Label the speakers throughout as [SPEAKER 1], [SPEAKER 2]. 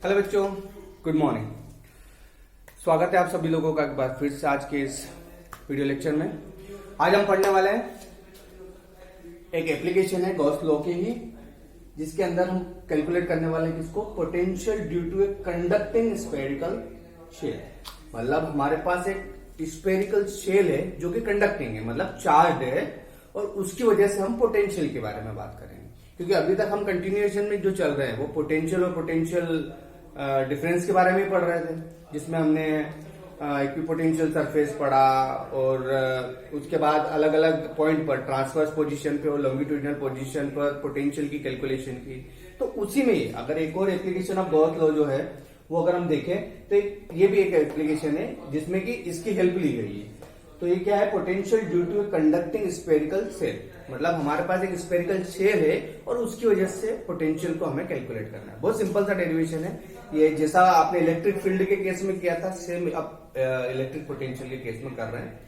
[SPEAKER 1] Hello बच्चों, good morning. स्वागत है आप सभी लोगों का एक बार फिर से आज के इस वीडियो लेक्चर में। आज हम पढ़ने वाले हैं एक एप्लीकेशन है गॉस लॉ की ही, जिसके अंदर हम कैलकुलेट करने वाले हैं किसको, potential due to a conducting spherical shell. मतलब हमारे पास एक स्फेरिकल शेल है जो कि कंडक्टिंग है, मतलब चार्ज है, और उसकी वजह से हम पोटेंशियल के बारे में बात करेंगे। क्योंकि अभी तक हम कंटिन्यूएशन में जो चल रहे हैं वो पोटेंशियल और पोटेंशियल डिफरेंस के बारे में ही पढ़ रहे थे, जिसमें हमने इक्विपोटेंशियल सरफेस पढ़ा और उसके बाद अलग अलग पॉइंट पर ट्रांसवर्स पोजीशन पे और लॉन्गिट्यूडिनल पोजीशन पर पोटेंशियल की कैलकुलेशन की। तो उसी में ही अगर एक और एप्लीकेशन ऑफ गॉस लॉ जो है वो अगर हम देखें तो ये भी एक एप्लीकेशन है जिसमें कि इसकी हेल्प ली गई है। तो ये क्या है, potential due to conducting spherical shell. मतलब हमारे पास एक स्फेरिकल शेल है और उसकी वजह से पोटेंशियल को हमें कैलकुलेट करना है। बहुत सिंपल सा डेरिवेशन है ये, जैसा आपने इलेक्ट्रिक फील्ड के केस में किया था सेम अब इलेक्ट्रिक पोटेंशियल के केस में कर रहे हैं।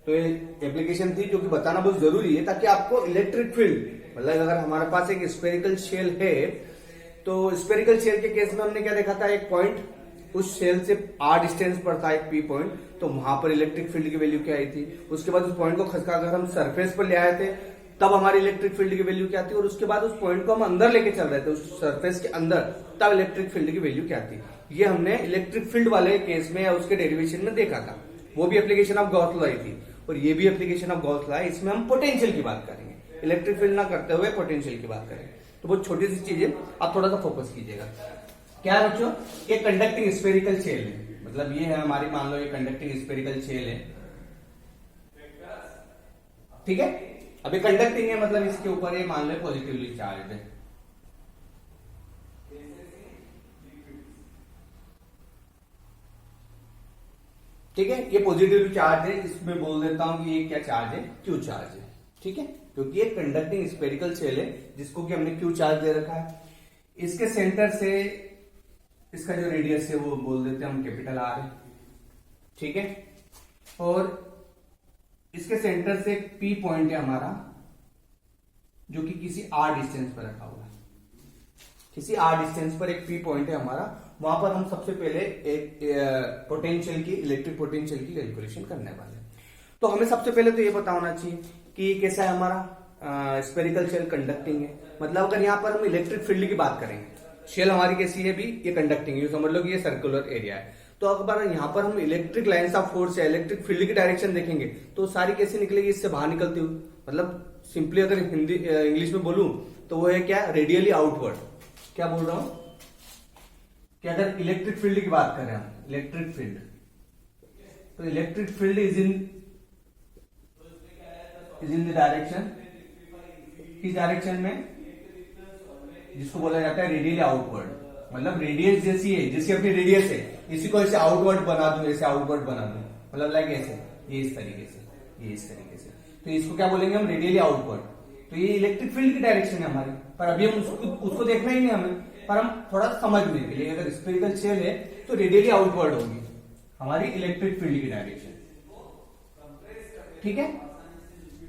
[SPEAKER 1] तो ये एप्लीकेशन थी जो कि बताना बहुत जरूरी है, ताकि आपको इलेक्ट्रिक फील्ड, मतलब अगर हमारे पास एक स्फेरिकल शेल है तो स्फेरिकल शेल के केस में हमने क्या देखा था, एक पॉइंट उस शेल से r डिस्टेंस पर था, एक P पॉइंट, तो वहां पर इलेक्ट्रिक फील्ड की वैल्यू क्या आई थी। उसके बाद उस पॉइंट को खसका कर हम सरफेस पर ले आए थे, तब हमारी इलेक्ट्रिक फील्ड की वैल्यू क्या थी, और उसके बाद उस पॉइंट को हम अंदर लेके चल रहे थे उस सरफेस के अंदर, तब इलेक्ट्रिक फील्ड की वैल्यू क्या थी। ये हमने इलेक्ट्रिक फील्ड वाले केस में या उसके डेरिवेशन में देखा था। वो भी एप्लीकेशन ऑफ गॉस लॉ थी और ये भी एप्लीकेशन ऑफ गॉस लॉ है। इसमें हम पोटेंशियल की बात करेंगे, इलेक्ट्रिक फील्ड ना करते हुए पोटेंशियल की बात करेंगे। तो बहुत छोटी सी चीज है, आप थोड़ा सा फोकस कीजिएगा। क्या है बच्चों, ये कंडक्टिंग स्फेरिकल शेल है। मतलब ये है हमारी, मान लो ये कंडक्टिंग स्फेरिकल शेल है, ठीक है। अभी कंडक्टिंग है मतलब इसके ऊपर ये मान लो पॉजिटिवली चार्ज है, ठीक है। ये पॉजिटिवली चार्ज है, इसमें बोल देता हूं कि ये क्या चार्ज है, क्यू चार्ज है, ठीक है। क्योंकि ये कंडक्टिंग स्फेरिकल शेल है जिसको कि हमने क्यू चार्ज दे रखा है। इसके सेंटर से इसका जो रेडियस है वो बोल देते हैं हम कैपिटल आर है, ठीक है। और इसके सेंटर से एक पी पॉइंट है हमारा जो कि किसी आर डिस्टेंस पर रखा हुआ है। किसी आर डिस्टेंस पर एक पी पॉइंट है हमारा, वहां पर हम सबसे पहले एक पोटेंशियल की, इलेक्ट्रिक पोटेंशियल की कैलकुलेशन करने वाले हैं। तो हमें सबसे पहले तो ये पता होना चाहिए कि कैसा है हमारा स्फेरिकल शेल, कंडक्टिंग है। मतलब अगर यहां पर हम इलेक्ट्रिक फील्ड की बात करेंगे, शेल हमारी कैसी है भी, ये कंडक्टिंग है, समझ लो कि ये सर्कुलर एरिया है। तो अगर यहाँ पर हम इलेक्ट्रिक लाइंस ऑफ फोर्स या इलेक्ट्रिक फील्ड की डायरेक्शन देखेंगे तो सारी कैसे निकलेगी, इससे बाहर निकलती हुई। मतलब सिंपली अगर हिंदी इंग्लिश में बोलूं तो वो है क्या, रेडियली आउटवर्ड। क्या बोल रहा हूं कि अगर इलेक्ट्रिक फील्ड की बात करें हम, इलेक्ट्रिक फील्ड, तो electric field is in the direction, किस डायरेक्शन में, जिसको बोला जाता है रेडियली आउटवर्ड। मतलब रेडियस जैसी है, जैसी अपनी रेडियस है, इसी को ऐसे आउटवर्ड बना दूं, ऐसे आउटवर्ड बना दूं, मतलब लाइक ऐसे, ये इस तरीके से, ये इस तरीके से, तो इसको क्या बोलेंगे हम, रेडियली आउटवर्ड। तो ये इलेक्ट्रिक फील्ड की डायरेक्शन है हमारी, पर अभी हम उसको देखना ही नहीं हमें, पर हम थोड़ा समझने के लिए, अगर स्फेरिकल शेल है तो रेडियली आउटवर्ड होगी हमारी इलेक्ट्रिक फील्ड की डायरेक्शन, ठीक है।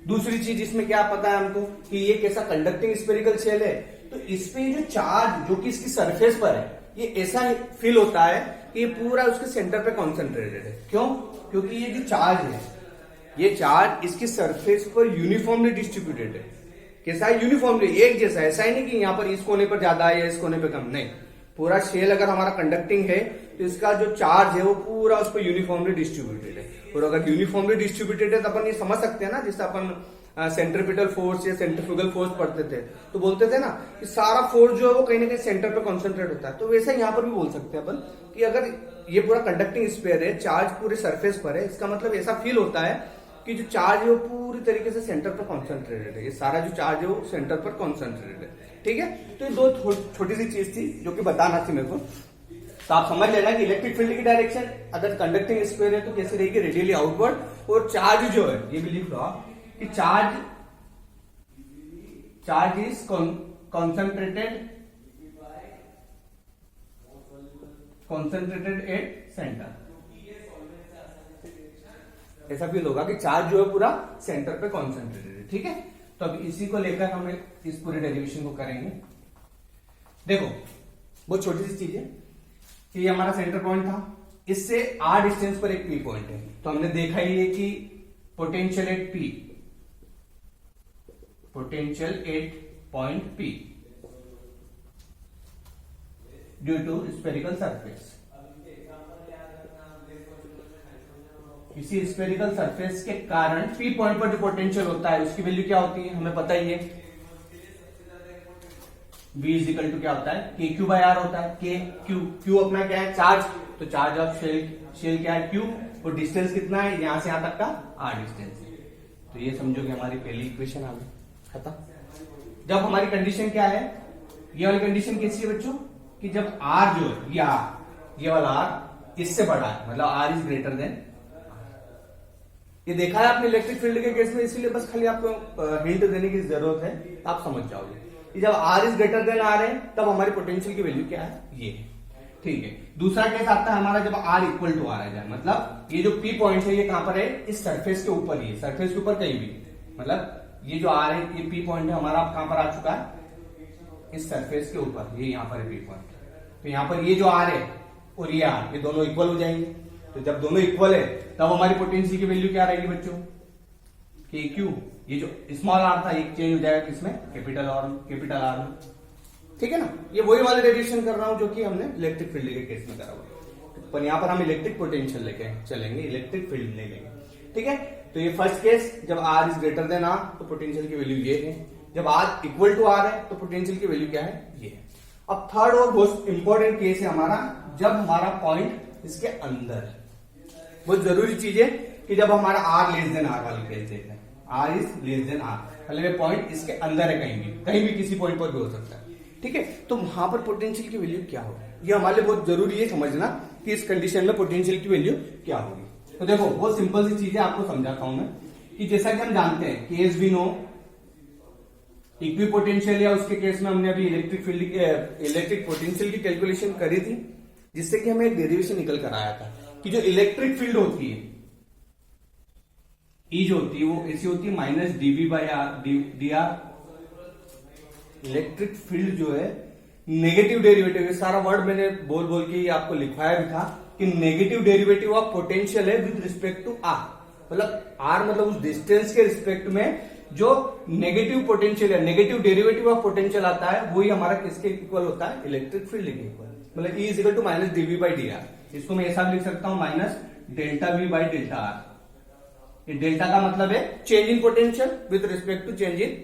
[SPEAKER 1] दूसरी चीज इसमें क्या पता है हमको कि ये कैसा कंडक्टिंग स्फेरिकल शेल है, तो इसपे जो चार्ज जो कि इसकी सरफेस पर है, ये ऐसा फील होता है कि ये पूरा उसके सेंटर पे कॉन्सेंट्रेटेड है। क्यों? क्योंकि ये जो चार्ज है, ये चार्ज इसकी सरफेस पर यूनिफॉर्मली डिस्ट्रीब्यूटेड है। कैसा है, यूनिफॉर्मली, एक जैसा। ऐसा ही नहीं कि यहाँ पर इस कोने पर ज्यादा है या इस कोने पर कम, नहीं। पूरा शेल अगर हमारा कंडक्टिंग है तो इसका जो चार्ज है वो पूरा उस पर यूनिफॉर्मली डिस्ट्रीब्यूटेड है। और अगर यूनिफॉर्मली डिस्ट्रीब्यूटेड है तो अपन ये समझ सकते हैं ना, जैसे अपन सेंट्रीपिटल फोर्स या सेंट्रीफ्यूगल फोर्स पढ़ते थे तो बोलते थे ना कि सारा फोर्स जो है वो कहीं ना कहीं सेंटर पे कॉन्सेंट्रेट होता है। तो वैसा यहाँ पर भी बोल सकते हैं अपन कि अगर ये पूरा कंडक्टिंग स्फीयर है, चार्ज पूरे सरफेस पर है, इसका मतलब ऐसा फील होता है कि जो चार्ज है वो पूरी तरीके से सेंटर पर कॉन्सेंट्रेटेड है। ये सारा जो चार्ज है वो सेंटर पर कॉन्सेंट्रेटेड है, ठीक है। तो ये दो छोटी सी चीज थी जो कि बताना थी मेरे को। तो आप समझ लेना कि इलेक्ट्रिक फील्ड की डायरेक्शन अगर कंडक्टिंग स्फीयर है तो कैसे रहेगी, रेडियली आउटवर्ड। और चार्ज जो है, ये भी लिख लो आप कि charge is concentrated at centre. ऐसा फील होगा कि चार्ज जो है पूरा सेंटर पे कॉन्सेंट्रेटेड है, ठीक है। तो अभी इसी को लेकर हम इस पूरे डेरिवेशन को करेंगे। देखो बहुत छोटी सी चीज है, कि ये हमारा सेंटर पॉइंट था, इससे r डिस्टेंस पर एक p पॉइंट है, तो हमने देखा ही है कि potential at p, potential at point p due to spherical surface. इसी स्फेरिकल सरफेस के कारण p पॉइंट पर जो पोटेंशियल होता है उसकी वैल्यू क्या होती है हमें पता ही है, v इज इक्वल टू क्या होता है के क्यू बाय आर होता है। के क्यू अपना क्या है चार्ज, तो चार्ज ऑफ शेल क्या है क्यू, और डिस्टेंस कितना है यहां से यहां तक का आर डिस्टेंस है। तो ये समझो कि हमारी पहली इक्वेशन आ गई खत्म। जब हमारी कंडीशन क्या है, ये वाली कंडीशन कैसी है बच्चों कि जब आर जो है ये वाला आर इससे बड़ा है, मतलब आर इज ग्रेटर देन, ये देखा है आपने इलेक्ट्रिक फील्ड के केस में, इसीलिए बस खाली आपको हिंट देने की जरूरत है, आप समझ जाओगे कि जब r is greater than r है तब हमारी पोटेंशियल की वैल्यू क्या है ये है। ठीक है, दूसरा केस आता है हमारा जब आर इक्वल टू आर आ जाए, मतलब ये जो पी पॉइंट है ये कहां पर है, इस सरफेस के ऊपर ही है, सरफेस के ऊपर कहीं भी, मतलब ये जो आर है ये पी पॉइंट है हमारा कहां पर आ चुका है इस सरफेस के ऊपर, ये यहां पर है पी पॉइंट। तो यहां पर ये जो आर है और ये आर, ये दोनों इक्वल हो जाएंगे, तो जब दोनों इक्वल है तब हमारी पोटेंशियल की वैल्यू क्या रहेगी बच्चों के क्यू, ये जो स्मॉल आर था ये चेंज हो जाएगा किसमें कैपिटल आर में। ठीक है ना, ये वही वाले रेडिएशन कर रहा हूं जो कि हमने इलेक्ट्रिक फील्ड के केस में करा हुआ, पर यहां पर हम इलेक्ट्रिक पोटेंशियल लेके चलेंगे, इलेक्ट्रिक फील्ड नहीं लेंगे। ठीक है, तो ये फर्स्ट केस जब r is greater than r तो पोटेंशियल की वैल्यू ये है, जब आर इक्वल टू आर है तो पोटेंशियल की वैल्यू क्या है ये है। अब थर्ड और मोस्ट इंपॉर्टेंट केस है हमारा जब हमारा पॉइंट इसके अंदर है, बहुत जरूरी चीज है कि जब हमारा आर लेस देन आर वाली केस देखते हैं, r is less than r, मतलब पॉइंट इसके अंदर है, कहीं भी किसी पॉइंट पर भी हो सकता है। ठीक है, तो वहां पर पोटेंशियल की वैल्यू क्या होगी, ये हमारे लिए बहुत जरूरी है समझना कि इस कंडीशन में पोटेंशियल की वैल्यू क्या होगी। तो देखो बहुत सिंपल सी चीजें आपको समझाता हूं मैं, कि जैसा कि हम जानते हैं कि as we know equipotential, या उसके केस में हमने अभी इलेक्ट्रिक पोटेंशियल की कैलकुलेशन करी थी, जिससे कि हमें एक डेरिवेशन निकल कर आया था कि जो इलेक्ट्रिक फील्ड होती है ई जो होती है वो ऐसी होती है minus DV by D r. Electric field जो है नेगेटिव डेरिवेटिव, सारा वर्ड मैंने बोल बोल के आपको लिखवाया भी था कि नेगेटिव डेरिवेटिव ऑफ पोटेंशियल है विद रिस्पेक्ट टू आर, मतलब आर मतलब उस डिस्टेंस के रिस्पेक्ट में जो नेगेटिव पोटेंशियल है, नेगेटिव डेरिवेटिव ऑफ पोटेंशियल आता है वही हमारा किसके इक्वल होता है इलेक्ट्रिक फील्ड के इक्वल, मतलब E is equal to minus DV by D R. इसको मैं ऐसा भी लिख सकता हूं minus delta we by delta R. ये डेल्टा का मतलब है change in potential with respect to change in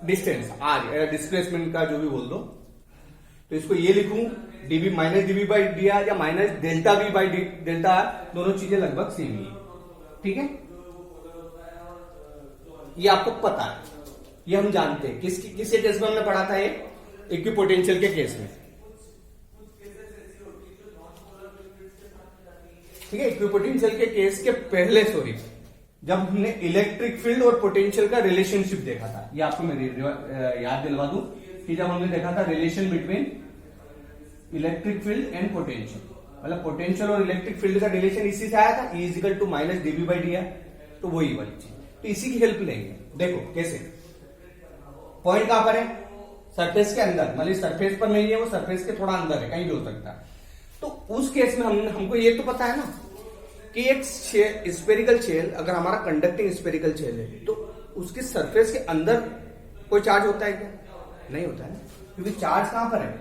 [SPEAKER 1] distance R, या डिस्प्लेसमेंट का जो भी बोल दो, तो इसको ये लिखूं D V minus DV by D R या minus delta we by delta R, दोनों चीजें लगभग सेम ही है। ठीक है, ये आपको पता है, ये हम जानते हैं किस केस में हमने पढ़ा था, ये इक्वी पोटेंशियल के केस में। ठीक है, इक्वी पोटेंशियल के केस के पहले जब हमने इलेक्ट्रिक फील्ड और पोटेंशियल का रिलेशनशिप देखा था, ये आपको मैं याद दिलवा दूं कि जब हमने देखा था relation between electric field and potential, मतलब पोटेंशियल और इलेक्ट्रिक फील्ड का रिलेशन इसी से आया था, e is equal to minus DV by D r, तो वही वाली चीज। तो इसी की हेल्प लेंगे, देखो कैसे, पॉइंट कहां पर है सरफेस के अंदर, मतलब सरफेस पर नहीं है, वो सरफेस के थोड़ा अंदर है, कहीं भी हो सकता है। तो उस केस में हमको ये तो पता है ना कि एक स्फेरिकल शेल, अगर हमारा कंडक्टिंग स्फेरिकल शेल है तो उसके सरफेस के अंदर कोई चार्ज होता है क्या, नहीं होता है, क्योंकि चार्ज कहां पर है,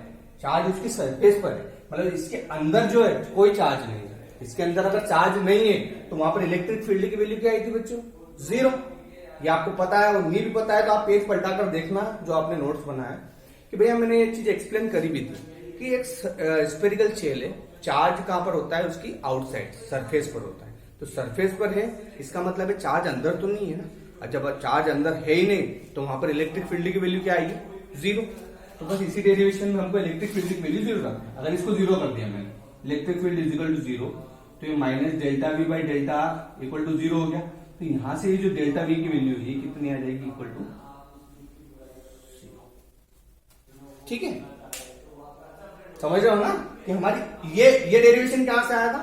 [SPEAKER 1] चार्ज उसकी सरफेस पर है, मतलब इसके अंदर जो है कोई चार्ज नहीं है। इसके अंदर अगर चार्ज नहीं है तो वहां पर इलेक्ट्रिक फील्ड की वैल्यू क्या आई थी बच्चों, जीरो। ये आपको पता है और नहीं भी पता है तो आप पेज पलटा कर देखना जो आपने नोट्स बनाया कि भैया मैंने ये चीज एक्सप्लेन करी भी थी कि एक स्फेरिकल शेल है, चार्ज कहां पर होता है, उसकी आउटसाइड सरफेस पर होता है, तो सरफेस पर है, इसका मतलब है चार्ज अंदर तो नहीं है ना, और जब चार्ज अंदर है ही नहीं तो वहां पर इलेक्ट्रिक फील्ड की वैल्यू क्या आएगी, जीरो। तो बस इसी डेरिवेशन में हमको इलेक्ट्रिक फील्ड की वैल्यू जीरो रखना है। अगर इसको जीरो कर दिया मैंने, electric field is equal to zero, तो ये minus delta we by delta r equal to zero हो गया। तो यहां से ये जो डेल्टा वी की वैल्यू है कितनी आ जाएगी, इक्वल टू, ठीक है, समझ रहे हो ना कि हमारी ये डेरिवेशन कहां से आया था,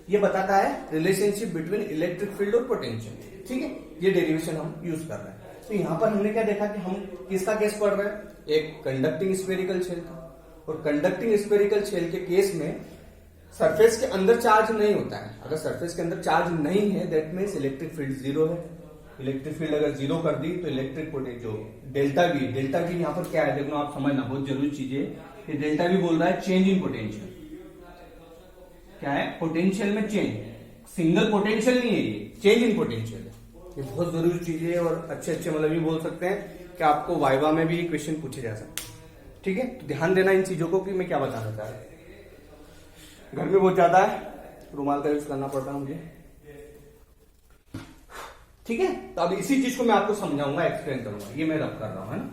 [SPEAKER 1] ये बताता है रिलेशनशिप बिटवीन इलेक्ट्रिक फील्ड और पोटेंशियल। ठीक है, ये डेरिवेशन हम यूज कर रहे हैं। तो यहां पर हमने क्या देखा कि हम किसका केस पढ़ रहे हैं, एक कंडक्टिंग स्फेरिकल शेल का, और कंडक्टिंग स्फेरिकल शेल के केस में सरफेस के अंदर चार्ज नहीं होता है। अगर सरफेस के अंदर चार्ज नहीं है that means electric field zero है। इलेक्ट्रिक फील्ड अगर जीरो कर दी तो इलेक्ट्रिक पोटेंशियल जो डेल्टा वी यहाँ पर क्या है देखो आप समझना, बहुत जरूरी चीज है कि डेल्टा वी बोल रहा है चेंज इन पोटेंशियल। क्या है? पोटेंशियल में चेंज, सिंगल पोटेंशियल नहीं है, ये चेंज इन पोटेंशियल है। ये बहुत जरूरी चीज है और अच्छे मतलब ये बोल सकते हैं कि आपको वाइवा में भी क्वेश्चन पूछे जा सकते हैं। ठीक है, तो ध्यान देना इन चीजों को कि मैं क्या बताना चाह रहा हूं। गर्मी बहुत ज्यादा है, रुमाल का यूज करना पड़ रहा है मुझे। ठीक है, तो अब इसी चीज को मैं आपको समझाऊंगा, एक्सप्लेन करूंगा। ये मैं रब कर रहा हूं, है ना।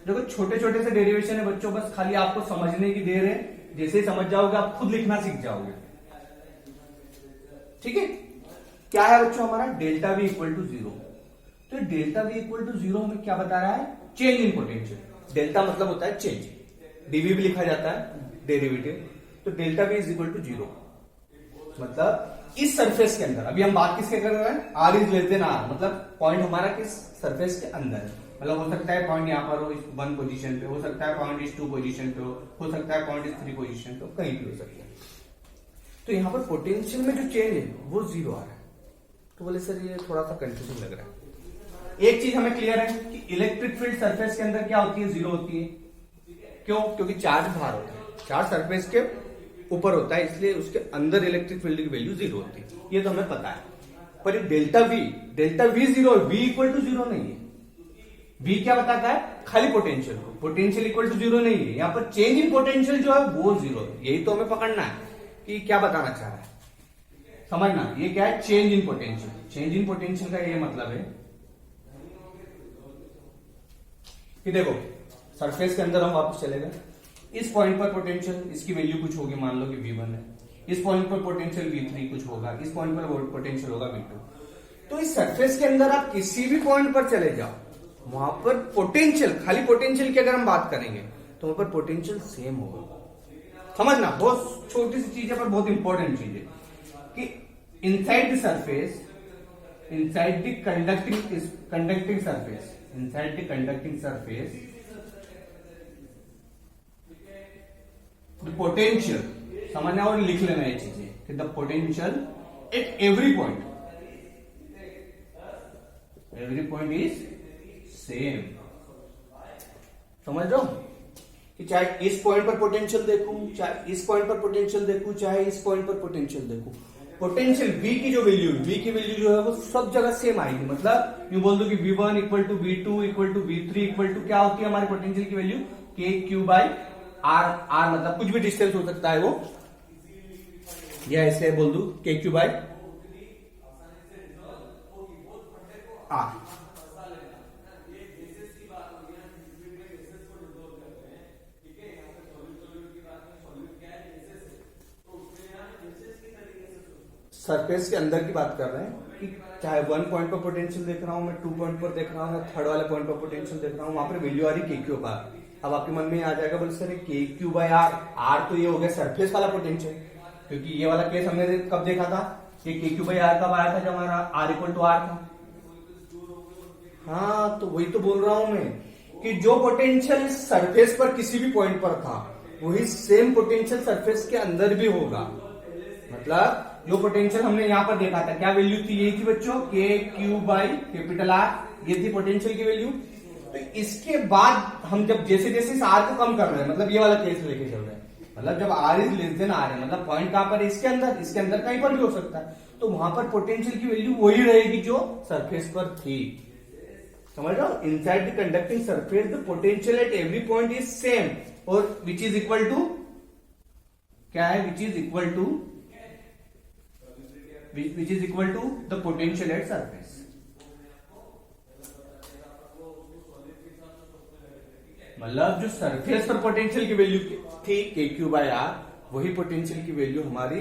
[SPEAKER 1] देखो छोटे छोटे से डेरिवेशन है बच्चों, बस खाली आपको समझने की देर है। जैसे ही समझ जाओगे आप खुद लिखना सीख जाओगे। ठीक है, क्या है बच्चों हमारा delta V equal to zero. तो delta V equal to zero हमें क्या बता रहा है? Change in potential. डेल्टा मतलब होता है चेंज, डीवी भी लिखा जाता है डेरिवेटिव। तो delta v is equal to zero मतलब इस सरफेस के अंदर, अभी हम बात किसके कर रहे हैं? R is less than r, मतलब पॉइंट हमारा किस सरफेस के अंदर है। मतलब हो सकता है पॉइंट यहाँ पर हो इस 1 पोजीशन पे, हो सकता है पॉइंट इस 2 पोजीशन पे हो सकता है पॉइंट इस 3 पोजीशन पे, कहीं भी हो सकता है। तो यहाँ पर पोटेंशियल में जो चेंज है वो जीरो आ रहा है। तो बोले सर ये थोड़ा सा कंफ्यूजन लग रहा है। एक चीज हमें क्लियर है कि इलेक्ट्रिक फील्ड सरफेस के अंदर क्या होती है? जीरो होती है। क्यों? क्योंकि चार्ज बाहर होता है, चार्ज सरफेस के ऊपर होता है, इसलिए उसके अंदर इलेक्ट्रिक फील्ड की वैल्यू जीरो होती है। ये तो हमें पता है। पर delta v zero, v equal to zero नहीं है। वी क्या बताता है? खाली पोटेंशियल को, पोटेंशियल इक्वल टू जीरो नहीं है। यहाँ पर चेंज इन पोटेंशियल जो है वो जीरो है। यही तो हमें पकड़ना है कि क्या बताना चाह रहा है, समझना। ये क्या है? Change in potential. Change in potential का ये मतलब है कि देखो सरफेस के अंदर हम वापस चले गए, इस पॉइंट पर पोटेंशियल, इसकी वैल्यू कुछ होगी, मान लो कि V1 है। इस पॉइंट पर पोटेंशियल V3 कुछ होगा, इस पॉइंट पर पोटेंशियल होगा V2। तो इस सरफेस के अंदर आप किसी भी पॉइंट पर चले जाओ, वहां पर पोटेंशियल, खाली पोटेंशियल की अगर हम बात करेंगे तो वहां पर पोटेंशियल सेम होगा। समझना, बहुत छोटी सी चीज है पर बहुत इंपॉर्टेंट चीज है कि inside the surface, inside the conducting surface, inside the conducting surface the potential, समझना और लिख लेना ये चीजें कि the potential at every point is same. समझ रहे हो कि चाहे इस पॉइंट पर पोटेंशियल देखूं, चाहे इस पॉइंट पर पोटेंशियल देखूं, चाहे इस पॉइंट पर पोटेंशियल देखूं, पोटेंशियल V की जो वैल्यू, V की वैल्यू जो है वो सब जगह सेम आएगी। मतलब यूं बोल दो कि V1 equal to V2 equal to V3 equal to क्या होती है हमारी पोटेंशियल की वैल्यू? KQ बाई R मतलब कुछ भी डिस्टेंस हो सकता है वो, या ऐसे बोल दू KQ बाई R। सरफेस के अंदर की बात कर रहे हैं कि चाहे 1 पॉइंट पर पोटेंशियल देख रहा हूं मैं, 2 पॉइंट पर देख रहा हूं, थर्ड वाले पॉइंट पर पोटेंशियल देख रहा हूं, वहां पर वैल्यू आ रही KQ का। अब आपके मन में आ जाएगा बोले सर KQ बाय R तो ये हो गया सरफेस वाला पोटेंशियल, क्योंकि ये वाला केस हमने कब देखा था कि KQ बाय R कब आया था? जब हमारा R इक्वल टू R था। हाँ, तो वही तो बोल रहा हूं मैं कि जो पोटेंशियल इस सरफेस पर किसी भी पॉइंट पर था वही सेम पोटेंशियल सरफेस के अंदर भी होगा। मतलब जो पोटेंशियल हमने यहां पर देखा था, क्या वैल्यू थी? यही थी बच्चों, KQ बाई कैपिटल R, ये थी पोटेंशियल की वैल्यू। तो इसके बाद हम जब जैसे जैसे इस R को कम कर रहे हैं, मतलब ये वाला केस लेके चल रहे हैं, मतलब जब R is less then R है, मतलब पॉइंट कहां पर है? इसके अंदर कहीं पर भी हो सकता है, तो वहां पर पोटेंशियल की वैल्यू वही रहेगी जो सरफेस पर थी। समझ रहे हो? Inside the conducting surface the potential at every point is same, और विच इज इक्वल टू क्या है? Which is equal to the potential at surface. मतलब जो सरफेस पर पोटेंशियल की वैल्यू थी KQ बाय R, वही पोटेंशियल की वैल्यू हमारी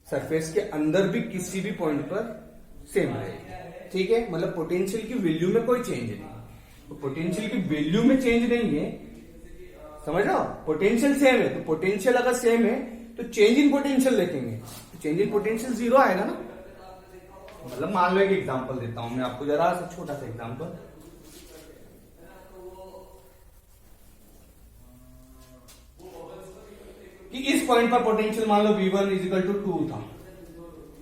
[SPEAKER 1] सरफेस के अंदर भी किसी भी पॉइंट पर सेम रहेगी। ठीक है, मतलब पोटेंशियल की वैल्यू में कोई चेंज नहीं। तो पोटेंशियल की वैल्यू में चेंज नहीं है, समझ रहे हो? पोटेंशियल सेम है, तो पोटेंशियल अगर सेम है तो चेंज इन पोटेंशियल देखेंगे, तो चेंज इन पोटेंशियल जीरो आएगा ना। मतलब मान लो एक एग्जांपल देता हूं मैं आपको, जरा सा छोटा सा एग्जांपल। कि इस पॉइंट पर पोटेंशियल मान लो V1 इज इक्वल टू 2 था,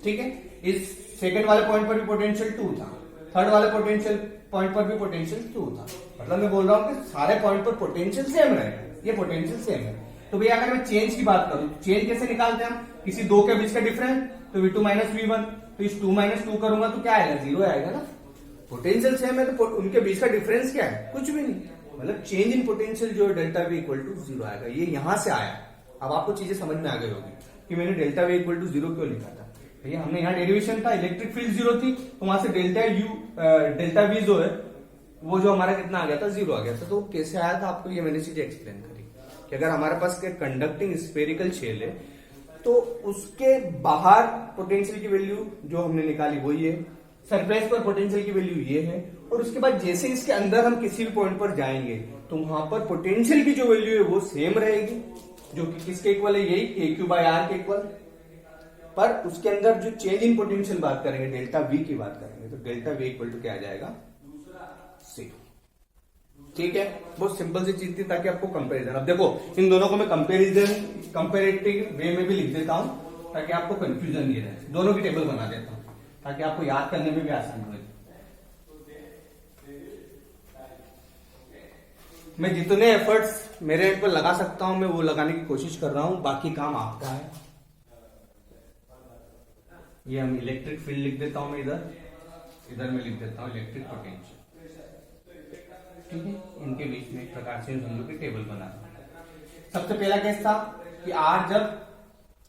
[SPEAKER 1] ठीक है, इस सेकंड वाले पॉइंट पर भी पोटेंशियल 2 था, थर्ड वाले पोटेंशियल पॉइंट पर भी पोटेंशियल 2 था। मतलब मैं बोल रहा हूं कि सारे पॉइंट पर पोटेंशियल सेम रहेगा, ये पोटेंशियल सेम है। तो भैया अगर मैं चेंज की बात करूं, चेंज कैसे निकालते हैं हम, किसी दो के बीच का डिफरेंस, तो V2 माइनस V1, तो इस 2 माइनस 2 करूंगा तो क्या आएगा, 0 आएगा ना। पोटेंशियल सेम है तो उनके बीच का डिफरेंस क्या है, कुछ भी नहीं। मतलब चेंज इन पोटेंशियल जो है डेल्टा V इक्वल टू 0 आएगा। ये यहां से आया। अब आपको चीजें समझ में आ गई होगी कि मैंने डेल्टा V इक्वल टू 0 क्यों लिखा था। भैया हमने यहाँ डेरिवेशन था, इलेक्ट्रिक फील्ड 0 थी, तो वहां से डेल्टा V जो है वो जो हमारा कितना आ गया था, 0 आ गया था। तो कैसे आया था, आपको ये मैंने चीजें एक्सप्लेन करी कि अगर हमारे पास कंडक्टिंग स्फेरिकल शेल है तो उसके बाहर पोटेंशियल की वैल्यू जो हमने निकाली वो ये, सरफेस पर पोटेंशियल की वैल्यू ये है, और उसके बाद जैसे इसके अंदर हम किसी भी पॉइंट पर जाएंगे तो वहां पर पोटेंशियल की जो वैल्यू है वो सेम रहेगी, जो कि किसके इक्वल है, यही KQ/R के इक्वल। पर उसके अंदर जो चेंज इन पोटेंशियल बात करेंगे, डेल्टा V की बात करेंगे, तो डेल्टा V इक्वल टू क्या आ जाएगा, 0। ठीक है, बहुत सिंपल सी चीज थी ताकि आपको कंपैरिजन। अब देखो इन दोनों को मैं कंपेरेटिव वे में भी लिख देता हूं ताकि आपको कंफ्यूजन नहीं रहे। दोनों की टेबल बना देता हूं ताकि आपको याद करने में भी आसानी हो। मैं जितने एफर्ट्स मेरे एंड पर लगा सकता हूं मैं वो लगाने की कोशिश कर रहा हूं, बाकी काम आपका है। ये हम इलेक्ट्रिक फील्ड लिख देता हूं मैं, इधर मैं लिख देता हूं इलेक्ट्रिक पोटेंशियल। ठीक है, इनके बीच में एक प्रकार से हम लोग की टेबल बना। सबसे पहला केस था कि R जब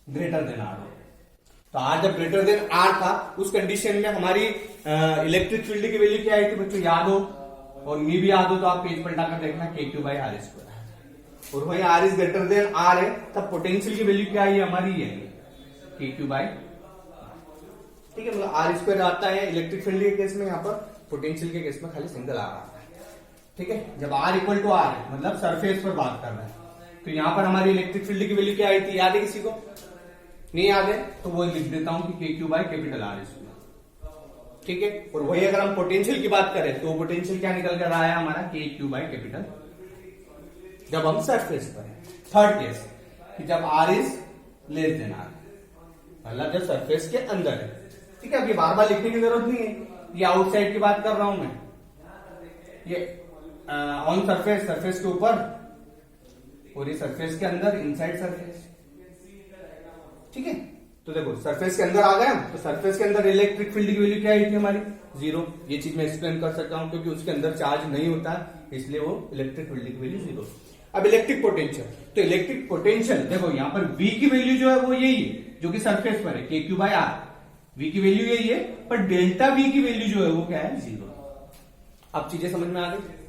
[SPEAKER 1] ग्रेटर देन R हो, तो R जब ग्रेटर देन R था उस कंडीशन में हमारी इलेक्ट्रिक फील्ड की वैल्यू क्या आई थी बच्चों, याद हो, और मी भी याद हो तो आप पेज पलटा कर देखना, KQ/R²। और वही R is greater then R है तब पोटेंशियल की वैल्यू क्या है हमारी, ये KQ/R। ठीक है, मतलब R² आता है इलेक्ट्रिक फील्ड के केस में, यहाँ पर पोटेंशियल के केस में खाली सिंगल R आता है। ठीक है, जब R इक्वल टू R है मतलब सरफेस पर बात कर रहे हैं, तो यहां पर हमारी इलेक्ट्रिक फील्ड की वैल्यू क्या आई थी, याद है किसी को, नहीं याद है तो वो लिख देता हूं कि KQ/R²। ठीक है, और वही अगर हम पोटेंशियल की बात करें तो पोटेंशियल क्या निकल कर रहा है हमारा, KQ/R, जब हम सरफेस पर है। थर्ड केस कि जब R is less then R, मतलब जब सरफेस के अंदर है। ठीक है, अब ये बार बार लिखने की जरूरत नहीं है, ये आउटसाइड की बात कर रहा हूं मैं, ये ऑन सरफेस, सरफेस के ऊपर, और ये सरफेस के अंदर, इनसाइड सरफेस। ठीक है, तो देखो सरफेस के अंदर आ गए हम, तो सरफेस के अंदर इलेक्ट्रिक फील्ड की वैल्यू क्या आई थी हमारी, 0। ये चीज मैं एक्सप्लेन कर सकता हूं क्योंकि उसके अंदर चार्ज नहीं होता इसलिए वो इलेक्ट्रिक फील्ड की वैल्यू 0। अब इलेक्ट्रिक पोटेंशियल, तो इलेक्ट्रिक पोटेंशियल देखो यहां पर V की वैल्यू जो है वो यही है जो कि सरफेस पर है, KQ/R। V की वैल्यू यही है, पर डेल्टा V की वैल्यू जो है वो क्या है, 0। अब चीजें समझ में आ गई।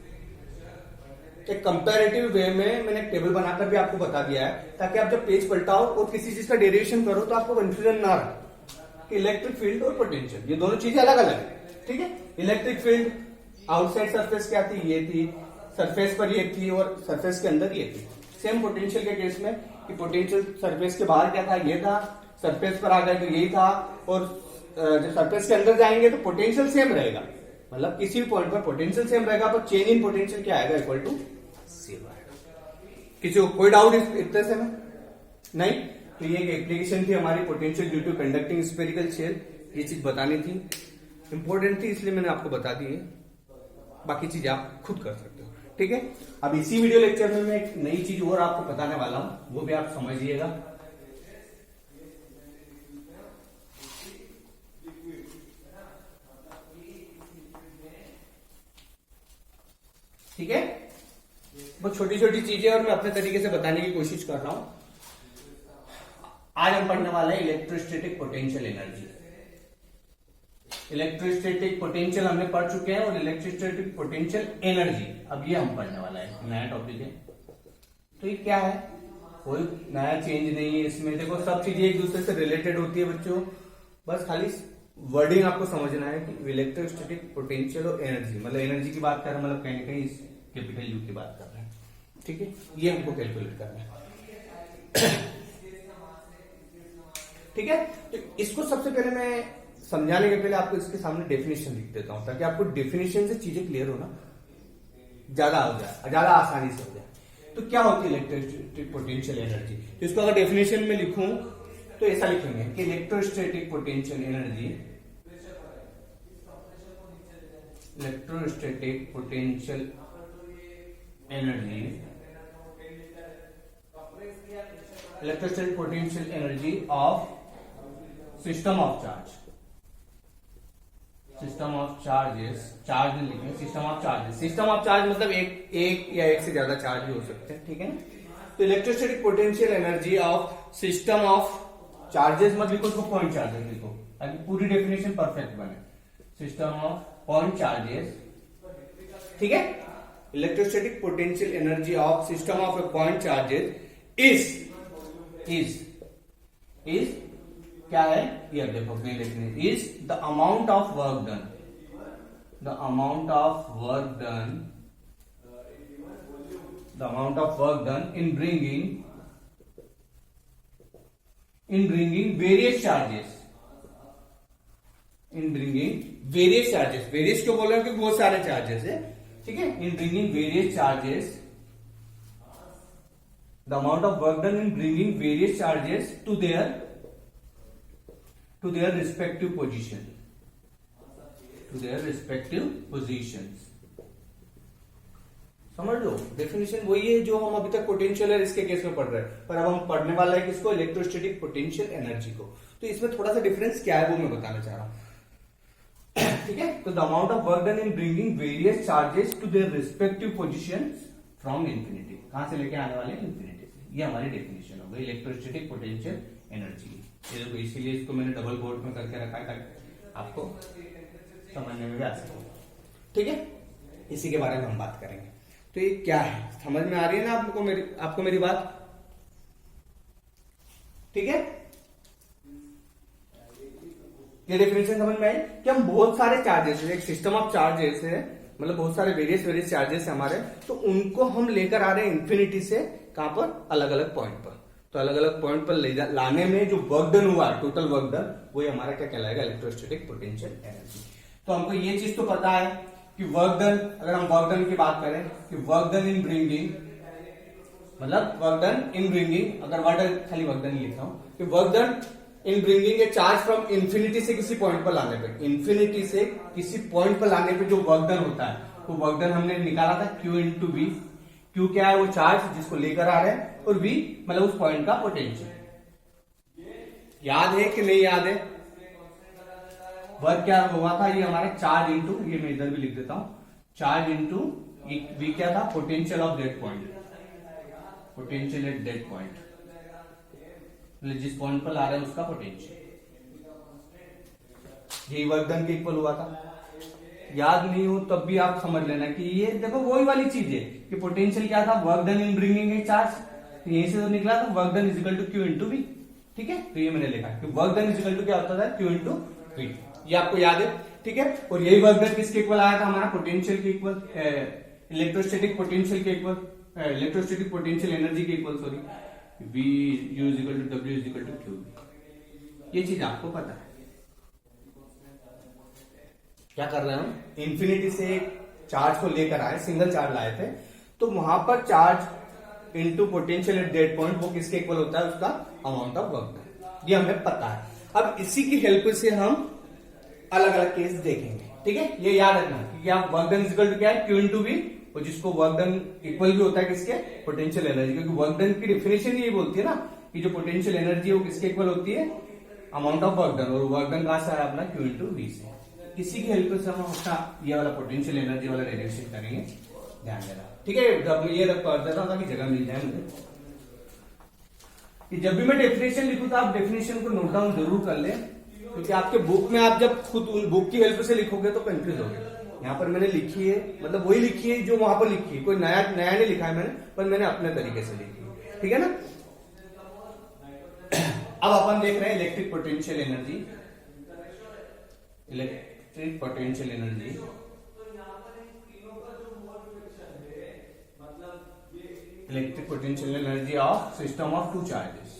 [SPEAKER 1] एक कंपैरेटिव वे में मैंने एक टेबल बनाकर भी आपको बता दिया है ताकि आप जब पेज पलटाओ और किसी चीज का डेरिवेशन करो तो आपको कंफ्यूजन ना रहे कि इलेक्ट्रिक फील्ड और पोटेंशियल ये दोनों चीजें अलग अलग है। ठीक है, इलेक्ट्रिक फील्ड आउटसाइड सरफेस क्या थी, ये थी, सरफेस पर ये थी, और सरफेस के अंदर ये थी। सेम पोटेंशियल के केस में कि पोटेंशियल सरफेस के बाहर क्या था, ये था, सरफेस पर आ गए तो यही था, और जब सरफेस के अंदर जाएंगे तो पोटेंशियल सेम रहेगा, मतलब किसी भी पॉइंट पर पोटेंशियल सेम रहेगा, पर चेंज इन पोटेंशियल क्या आएगा, इक्वल टू 0 आएगा। किसी को कोई डाउट इतने से में नहीं, तो ये एक एप्लीकेशन थी हमारी potential due to conducting spherical shell, ये चीज बतानी थी, इंपॉर्टेंट थी इसलिए मैंने आपको बता दी है, बाकी चीज आप खुद कर सकते हो। ठीक है, अब इसी वीडियो लेक्चर में मैं एक नई चीज और आपको बताने वाला हूं, वो भी आप समझिएगा। ठीक है, बहुत छोटी छोटी चीजें और मैं अपने तरीके से बताने की कोशिश कर रहा हूं। आज हम पढ़ने वाले हैं electrostatic potential energy. Electrostatic potential हमने पढ़ चुके हैं और इलेक्ट्रोस्टैटिक पोटेंशियल एनर्जी अब ये हम पढ़ने वाला है, नया टॉपिक है। तो ये क्या है, कोई नया चेंज नहीं है इसमें। देखो सब चीजें एक दूसरे से रिलेटेड होती है बच्चों, बस खाली वर्डिंग आपको समझना है कि इलेक्ट्रोस्टैटिक पोटेंशियल और एनर्जी, मतलब एनर्जी की बात कर रहे हैं, मतलब कहीं ना कहीं कैपिटल यू की बात कर रहे हैं। ठीक है, ये हमको कैलकुलेट करना है। ठीक है, तो इसको सबसे पहले मैं समझाने के पहले आपको इसके सामने डेफिनेशन लिख देता हूं ताकि आपको डेफिनेशन से चीजें क्लियर हो ना, ज्यादा हो जाए, ज्यादा आसानी से हो जाए। तो क्या होती है इलेक्ट्रोस्टैटिक पोटेंशियल एनर्जी? तो इसको अगर डेफिनेशन में लिखूं तो ऐसा लिखेंगे कि electrostatic potential energy, electrostatic potential energy, electrostatic potential energy of system of charge, system of charges, charge नहीं लिखेंगे, system of charges. System of charge मतलब एक या एक से ज्यादा चार्ज भी हो सकते हैं, ठीक है ना। तो electrostatic potential energy of system of charges मत लिखो, उसको पॉइंट चार्जेस लिखो ताकि पूरी डेफिनेशन परफेक्ट बने। सिस्टम ऑफ पॉइंट चार्जेस, ठीक है। Electrostatic potential energy of system of A point charges is क्या है ये अब देखो, मैं लिखने is the amount of work done, the amount of work done, the amount of work done in bringing various charges, in bringing various charges, various क्यों बोल रहे हैं क्योंकि बहुत सारे चार्जेस है, ठीक है। In bringing various charges, the amount of work done in bringing various charges to their respective position, to their respective positions। समझ लो डेफिनेशन वही है जो हम अभी तक पोटेंशियल है इसके केस में पढ़ रहे हैं, पर अब हम पढ़ने वाला है किसको, इलेक्ट्रोस्टैटिक पोटेंशियल एनर्जी को। तो इसमें थोड़ा सा डिफरेंस क्या है वो मैं बताना चाह रहा हूं, ठीक है। तो the amount of work done in bringing various charges to their respective positions from infinity, कहां से लेके आने वाले इंफिनिटी से, ये हमारी डेफिनेशन हो गई इलेक्ट्रोस्टैटिक पोटेंशियल एनर्जी। ये देखो इसीलिए इसको मैंने डबल बोर्ड में करके रखा है ताकि आपको समझने में भी आ सके, ठीक है। इसी के बारे में हम बात करेंगे। तो ये क्या है, समझ में आ रही है ना आपको मेरी बात, ठीक है। ये डेफिनेशन समझ में आई कि हम बहुत सारे चार्जेस, एक सिस्टम ऑफ चार्जेस है, मतलब बहुत सारे वेरियस चार्जेस है हमारे, तो उनको हम लेकर आ रहे हैं इंफिनिटी से, कहां पर, अलग अलग पॉइंट पर। तो अलग अलग पॉइंट पर लाने में जो वर्क डन हुआ, टोटल वर्क डन, वो हमारा क्या कहलाएगा, इलेक्ट्रोस्टैटिक पोटेंशियल एनर्जी। तो हमको ये चीज तो पता है कि वर्क डन, अगर हम वर्क डन की बात करें कि वर्क डन इन ब्रिंगिंग, मतलब वर्क डन इन ब्रिंगिंग, अगर वर्क डन खाली वर्क डन लिखता हूं कि work done in bringing a charge from infinity से किसी पॉइंट पर लाने पे, इंफिनिटी से किसी पॉइंट पर लाने पे जो वर्क डन होता है, तो वर्क डन हमने निकाला था Q इंटू वी। Q क्या है, वो चार्ज जिसको लेकर आ रहे हैं, और V मतलब उस पॉइंट का पोटेंशियल। याद है कि नहीं याद है, वर्क क्या हुआ था, ये हमारा चार्ज इंटू, ये मैं इधर भी लिख देता हूं, चार्ज इंटू V क्या था, potential of that point, potential at that point, जिस पॉइंट पर ला रहे हैं उसका पोटेंशियल, यही वर्क डन के इक्वल हुआ था। याद नहीं हो तब भी आप समझ लेना कि ये देखो वही वाली चीज है कि पोटेंशियल क्या था, work done in bringing a charge, तो यहीं से तो निकला था work done is equal to Q into v, ठीक है। तो ये मैंने लिखा कि work done is equal to क्या होता था, Q इंटू वी, ये आपको याद है, ठीक है। और यही वर्क डन किसके इक्वल आया था, हमारा पोटेंशियल के इक्वल, इलेक्ट्रोस्टैटिक पोटेंशियल के इक्वल, इलेक्ट्रोस्टैटिक पोटेंशियल एनर्जी के equal, sorry, V U is equal to W is equal to Q। ये चीज आपको पता है। क्या कर रहे हैं हम, इंफिनिटी से चार्ज को लेकर आए, सिंगल चार्ज लाए थे, तो वहां पर charge into potential at that point, वो किसके इक्वल होता है, उसका अमाउंट ऑफ वर्क, ये हमें पता है। अब इसी की हेल्प से हम अलग अलग केस देखेंगे, ठीक है। ये याद रखना कि आप वर्क डन इक्वल टू क्या है, Q इंटू वी, और जिसको वर्क डन इक्वल भी होता है किसके, पोटेंशियल एनर्जी, क्योंकि वर्क डन की डेफिनेशन यही बोलती है ना कि जो पोटेंशियल एनर्जी है वो किसके इक्वल होती है, अमाउंट ऑफ वर्क डन, और वर्क डन कहां से आया अपना, Q इंटू वी से। इसी की हेल्प से हम अपना ये वाला पोटेंशियल एनर्जी वाला डेरिवेशन करेंगे, ध्यान देना, ठीक है। ये कर देता हूं ताकि जगह मिल जाए मुझे, कि जब भी मैं डेफिनेशन लिखूं तो आप डेफिनेशन को नोट डाउन जरूर कर लें, क्योंकि आपके बुक में आप जब खुद बुक की हेल्प से लिखोगे तो कंफ्यूज होगे। यहाँ पर मैंने लिखी है, मतलब वही लिखी है जो वहां पर लिखी है, कोई नया नहीं लिखा है मैंने, पर मैंने अपने तरीके से लिखी है, ठीक है ना। अब अपन देख रहे हैं electric potential energy, electric potential energy, electric potential energy of system of two charges,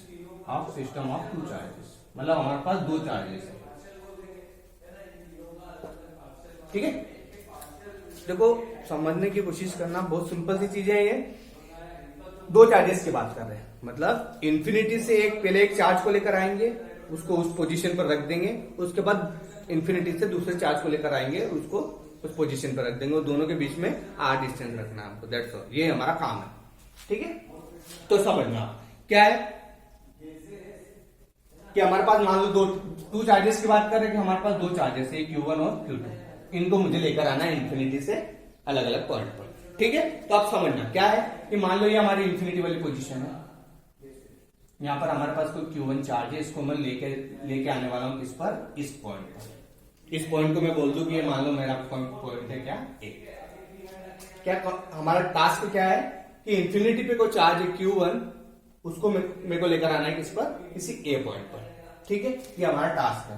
[SPEAKER 1] of system of two charges, मतलब हमारे पास दो चार्जेस है, ठीक है। देखो समझने की कोशिश करना, बहुत सिंपल सी चीजें हैं ये। दो चार्जेस की बात कर रहे हैं, मतलब इन्फिनिटी से पहले एक चार्ज को लेकर आएंगे, उसको उस पोजीशन पर रख देंगे, उसके बाद इन्फिनिटी से दूसरे चार्ज को लेकर आएंगे, उसको उस पोजीशन पर रख देंगे, और दोनों के बीच में r डिस्टेंस रखना है हमको। दैट्स ऑल, ये हमारा काम है। ठीक है, तो समझना क्या है कि हमारे पास मान लो टू चार्जेस की बात कर रहे हैं कि हमारे पास दो चार्जेस है, Q1 और Q2, इनको मुझे लेकर आना है इन्फिनिटी से अलग अलग पॉइंट पर। ठीक है, तो आप समझना क्या है कि मान लो ये हमारी इन्फिनिटी वाली पोजीशन है, यहां पर हमारे पास कोई Q1 चार्ज है, इसको मैं लेके आने वाला हूं किस पर, इस पॉइंट पर। इस पॉइंट को मैं बोल दूं कि ये मान लो मेरा पॉइंट है क्या, ए। क्या हमारा टास्क क्या है कि इन्फिनिटी पे कोई चार्ज है Q1, उसको मेरे को लेकर आना है किस पर, किसी ए पॉइंट पर। ठीक है, ये हमारा टास्क है,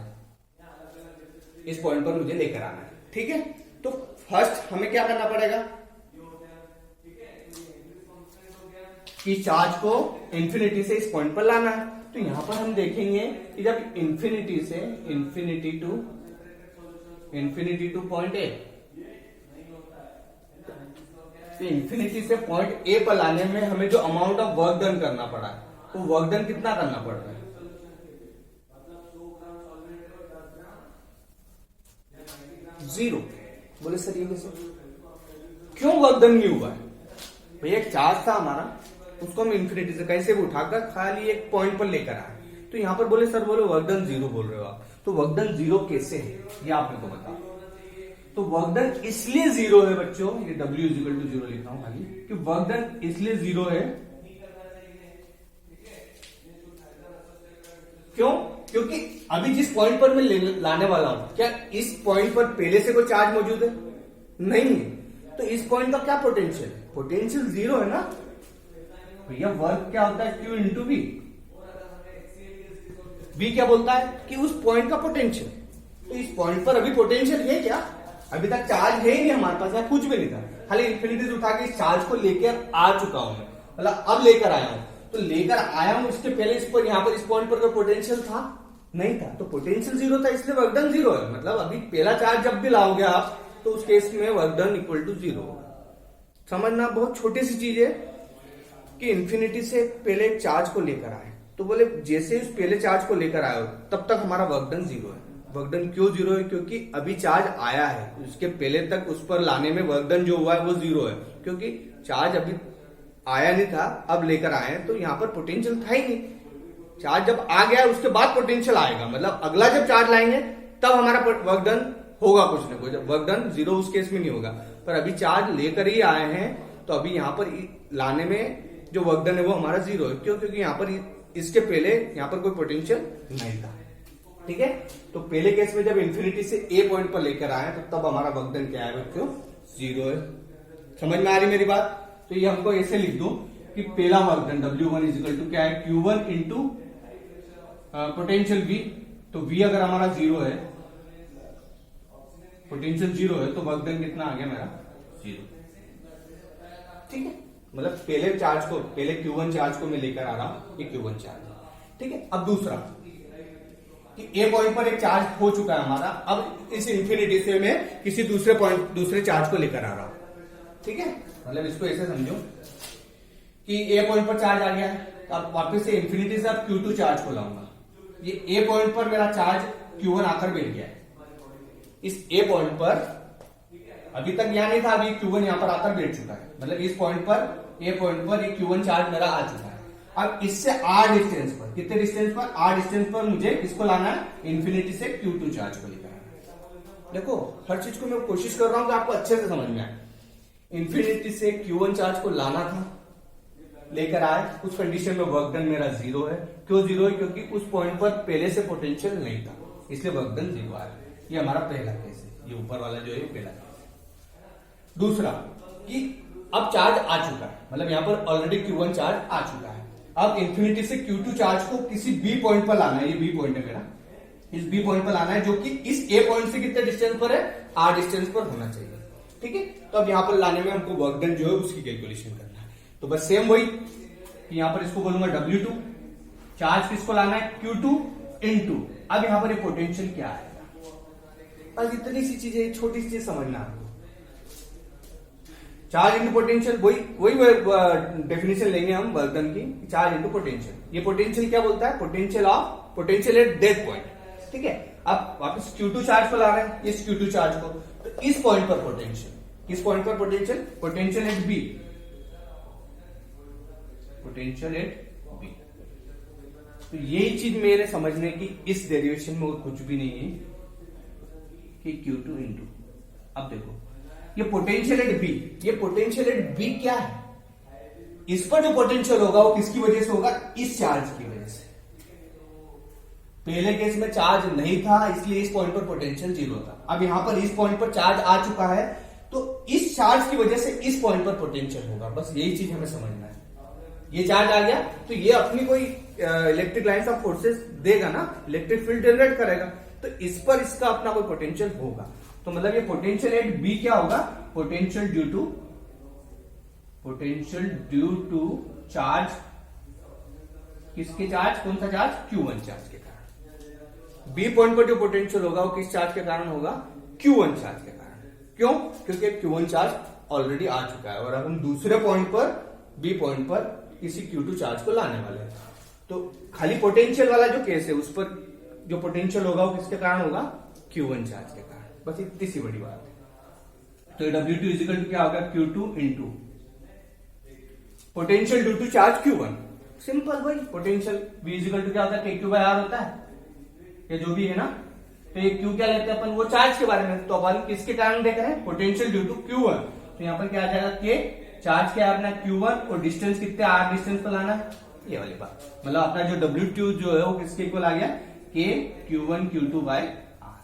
[SPEAKER 1] इस पॉइंट पर मुझे लेकर आना है। ठीक है, तो फर्स्ट हमें क्या करना पड़ेगा कि चार्ज को इन्फिनिटी से इस पॉइंट पर लाना है। तो यहां पर हम देखेंगे कि जब इन्फिनिटी से इन्फिनिटी टू पॉइंट ए, तो इन्फिनिटी से पॉइंट ए पर लाने में हमें जो अमाउंट ऑफ वर्क डन करना पड़ा है, वो वर्क डन कितना करना पड़ रहा है, 0। बोले सर ये कैसे, क्यों वर्क डन नहीं हुआ है? भैया एक चार्ज था हमारा, उसको हम इन्फिनिटी से कैसे भी उठाकर खाली एक पॉइंट पर लेकर आए, तो यहां पर बोले सर बोले वर्क डन 0 बोल रहे हो आप, तो वर्क डन 0 कैसे है ये आप मेरे को बताओ। तो वर्क डन इसलिए 0 है बच्चों, ये W = 0 लिख रहा हूं खाली, कि वर्क डन इसलिए 0 है, क्यों? क्योंकि अभी जिस पॉइंट पर मैं लाने वाला हूं, क्या इस पॉइंट पर पहले से कोई चार्ज मौजूद है? नहीं है। तो इस पॉइंट का क्या पोटेंशियल है? पोटेंशियल 0 है ना भैया। वर्क क्या होता है, Q × V। V क्या बोलता है कि उस पॉइंट का पोटेंशियल। तो इस पॉइंट पर अभी पोटेंशियल है क्या? अभी तक चार्ज है ही नहीं हमारे पास, कुछ भी नहीं था, खाली इन्फिनिटी से उठा के इस चार्ज को लेकर आ चुका हूं मैं, मतलब अब लेकर आया हूं। तो लेकर आया हूं, इसके पहले इस पर यहां पर इस पॉइंट पर कोई पोटेंशियल था नहीं था, तो पोटेंशियल 0 था, इसलिए वर्क डन 0 है। मतलब अभी पहला चार्ज जब भी लाओगे आप, तो उस केस में वर्क डन = 0 होगा। समझना, बहुत छोटी सी चीज है कि इन्फिनिटी से पहले चार्ज को लेकर आए, तो बोले जैसे उस पहले चार्ज को लेकर आए हो तब तक हमारा वर्क डन 0 है। वर्क डन क्यों 0 है? क्योंकि अभी चार्ज आया है, उसके पहले तक उस पर लाने में वर्क डन जो हुआ है वो 0 है, क्योंकि चार्ज अभी आया नहीं था, अब लेकर आए हैं, तो यहाँ पर पोटेंशियल था ही नहीं। चार्ज जब आ गया उसके बाद पोटेंशियल आएगा, मतलब अगला जब चार्ज लाएंगे तब हमारा वर्क डन होगा कुछ ना कुछ। वर्क डन 0 उस केस में नहीं होगा, पर अभी चार्ज लेकर ही आए हैं, तो अभी यहाँ पर लाने में जो वर्क डन है वो हमारा 0 है। क्यों? क्योंकि यहाँ पर इसके पहले यहाँ पर कोई पोटेंशियल नहीं था। ठीक है, तो पहले केस में जब इन्फिनिटी से ए पॉइंट पर लेकर आए तो तब हमारा वर्क डन क्या है बच्चों? 0 है। समझ में आ रही मेरी बात? तो ये हमको ऐसे लिख दो कि पहला वर्क डन W1 = क्या है, Q1 × पोटेंशियल V। तो V अगर हमारा 0 है, पोटेंशियल 0 है, तो वर्क डन कितना आ गया मेरा? 0। ठीक है, मतलब पहले चार्ज को, पहले Q1 चार्ज को मैं लेकर आ रहा हूं, ये Q1 चार्ज। ठीक है, अब दूसरा कि ए पॉइंट पर एक चार्ज हो चुका है हमारा, अब इस इन्फिनिटी से मैं किसी दूसरे चार्ज को लेकर आ रहा हूं। ठीक है, मतलब इसको ऐसे समझो कि ए पॉइंट पर चार्ज आ गया है, तो अब वापस से इन्फिनिटी से अब Q2 चार्ज को लाऊंगा। ये ए पॉइंट पर मेरा चार्ज Q1 आकर बैठ गया है। इस ए पॉइंट पर अभी तक यहां नहीं था, अभी Q1 यहां पर आकर बैठ चुका है, मतलब इस पॉइंट पर, ए पॉइंट पर ये Q1 चार्ज मेरा आ चुका है। अब इससे r डिस्टेंस पर, कितने डिस्टेंस पर? r डिस्टेंस पर मुझे इसको लाना है, इन्फिनिटी से Q2 चार्ज को लेकर आना है। देखो हर चीज को मैं कोशिश कर रहा हूं कि आपको अच्छे से समझ में आए। इन्फिनिटी से Q1 चार्ज को लाना था, लेकर आए, उस कंडीशन में वर्क डन मेरा 0 है। क्यों 0 है? क्योंकि उस पॉइंट पर पहले से पोटेंशियल नहीं था, इसलिए वर्क डन 0 आया। ये हमारा पहला केस है, ये ऊपर वाला जो है पहला केस। दूसरा कि अब चार्ज आ चुका है, मतलब यहां पर ऑलरेडी Q1 चार्ज आ चुका है। अब इन्फिनिटी से Q2 चार्ज को किसी B पॉइंट पर लाना है, ये B पॉइंट है मेरा, इस B पॉइंट पर लाना है, जो कि इस A पॉइंट से कितने डिस्टेंस पर है? R डिस्टेंस पर होना चाहिए। ठीक है, तो अब यहां पर लाने में हमको वर्क डन जो है उसकी कैलकुलेशन करना है। तो बस सेम वही कि यहां पर इसको बोलूंगा W2, चार्ज किसको लाना है? Q2 × अब यहां पर ये पोटेंशियल क्या आएगा? बस इतनी सी चीजें, छोटी सी चीज समझना आपको। चार्ज इंटू पोटेंशियल, वही डेफिनेशन लेंगे हम वर्क डन की, चार्ज इंटू पोटेंशियल। ये पोटेंशियल क्या बोलता है, पोटेंशियल एट दैट पॉइंट, ठीक है। अब वापस Q2 चार्ज पर ला रहे हैं इस Q2 चार्ज को, तो इस पॉइंट पर पोटेंशियल, किस पॉइंट पर potential at b, potential at b. तो यही चीज मेरे समझने की इस डेरिवेशन में और कुछ भी नहीं है कि Q2 इंटू, अब देखो ये पोटेंशियल एट बी, ये पोटेंशियल एट बी क्या है, इस पर जो पोटेंशियल होगा वो किसकी वजह से होगा, इस चार्ज की वजह से। पहले केस में चार्ज नहीं था इसलिए इस पॉइंट पर पोटेंशियल 0 था। अब यहां पर इस पॉइंट पर चार्ज आ चुका है तो इस चार्ज की वजह से इस पॉइंट पर पोटेंशियल होगा, बस यही चीज हमें समझना है। ये चार्ज आ गया तो ये अपनी कोई इलेक्ट्रिक लाइंस ऑफ फोर्सेस देगा ना, इलेक्ट्रिक फील्ड जनरेट करेगा, तो इस पर इसका अपना कोई पोटेंशियल होगा। तो मतलब ये पोटेंशियल एट बी क्या होगा, पोटेंशियल ड्यू टू चार्ज, किसके चार्ज, कौन सा चार्ज, Q1 चार्ज के कारण। बी पॉइंट पर जो पोटेंशियल होगा वो किस चार्ज के कारण होगा, Q1 चार्ज के कारण। क्यों, क्योंकि Q1 चार्ज ऑलरेडी आ चुका है और अब हम दूसरे पॉइंट पर, बी पॉइंट पर किसी Q2 चार्ज को लाने वाले हैं। तो खाली पोटेंशियल वाला जो केस है उस पर जो पोटेंशियल होगा वो किसके कारण होगा, Q1 चार्ज के कारण। बस इतनी सी बड़ी बात है। तो W2 इजिकल टू क्या होगा, Q2 into potential due to charge Q1, simple भाई। पोटेंशियल V इजिकल टू क्या होता है, KQ बाय R होता है, ये जो भी है ना। तो ये Q क्या लेते हैं अपन, वो चार्ज के बारे में, तो अपन किसके कारण देख रहे हैं, पोटेंशियल ड्यू टू Q1। तो यहां पर क्या आ जाएगा, K चार्ज क्या है अपना Q1 और डिस्टेंस कितने R डिस्टेंस पर लाना है, ये वाली बात। मतलब अपना जो W2 जो है वो किसके इक्वल आ गया, K Q1 Q2 by R।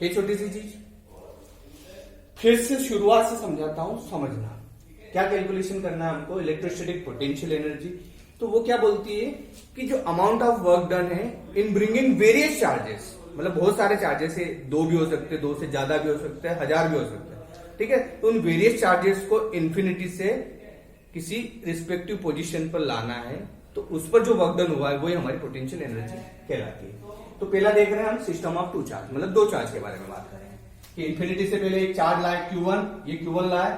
[SPEAKER 1] ये छोटी सी चीज फिर से शुरुआत से समझाता हूं, समझना क्या कैलकुलेशन करना है हमको, इलेक्ट्रोस्टैटिक पोटेंशियल एनर्जी। तो वो क्या बोलती है कि जो अमाउंट ऑफ वर्क डन है इन ब्रिंगिंग वेरियस चार्जेस, मतलब बहुत सारे चार्जेस है, 2 भी हो सकते हैं, 2 से ज्यादा भी हो सकते हैं, 1000 भी हो सकते हैं, ठीक है। तो उन वेरियस चार्जेस को इन्फिनिटी से किसी रिस्पेक्टिव पोजीशन पर लाना है, तो उस पर जो वर्क डन हुआ है वही हमारी पोटेंशियल एनर्जी कहलाती है। तो पहला देख रहे हैं हम सिस्टम ऑफ 2 चार्ज, मतलब 2 चार्ज के बारे में बात कर रहे हैं कि इन्फिनिटी से पहले एक चार्ज लाया Q1, ये Q1 लाया,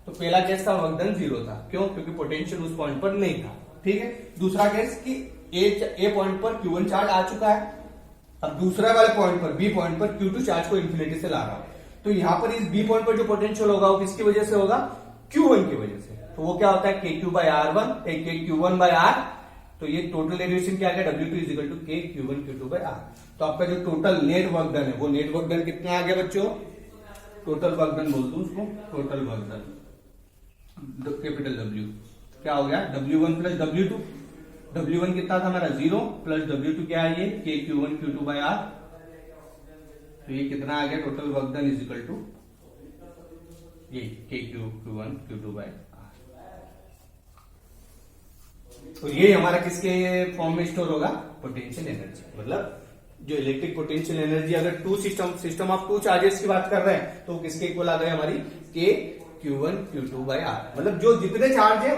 [SPEAKER 1] तो पहला केस था वर्क डन 0 था, क्यों, क्योंकि पोटेंशियल उस पॉइंट पर नहीं था, ठीक है। दूसरा केस कि ए पॉइंट पर Q1 चार्ज आ चुका है, अब दूसरा वाले पॉइंट पर, बी पॉइंट पर Q2 चार्ज को इन्फिनिटी से ला रहा हूं, तो यहां पर इस बी पॉइंट पर जो पोटेंशियल होगा वो किसकी वजह से होगा, Q1 की वजह से। तो वो क्या होता है, KQ bye R1, KQ1 bye R। तो ये टोटल डेरिवेशन क्या है, W2 is equal to K Q1 Q2 by R। तो आपका जो टोटल नेट वर्क डन है वो नेट वर्क डन कितना आ गया बच्चों, टोटल वर्क डन बोल दूं उसको, total work done capital W क्या हो गया, W1 प्लस W2। W1 कितना था हमारा 0 प्लस W2 क्या है, ये K Q1 Q2 by R। तो ये कितना आ गया, total work done is equal to ये K Q1 Q2 by R। तो ये हमारा किसके फॉर्म में स्टोर होगा, पोटेंशियल एनर्जी। मतलब जो इलेक्ट्रिक पोटेंशियल एनर्जी अगर सिस्टम ऑफ 2 चार्जेस की बात कर रहे हैं तो किसके इक्वल आ गए हमारी, K Q1 Q2 by R। मतलब जो जितने चार्ज है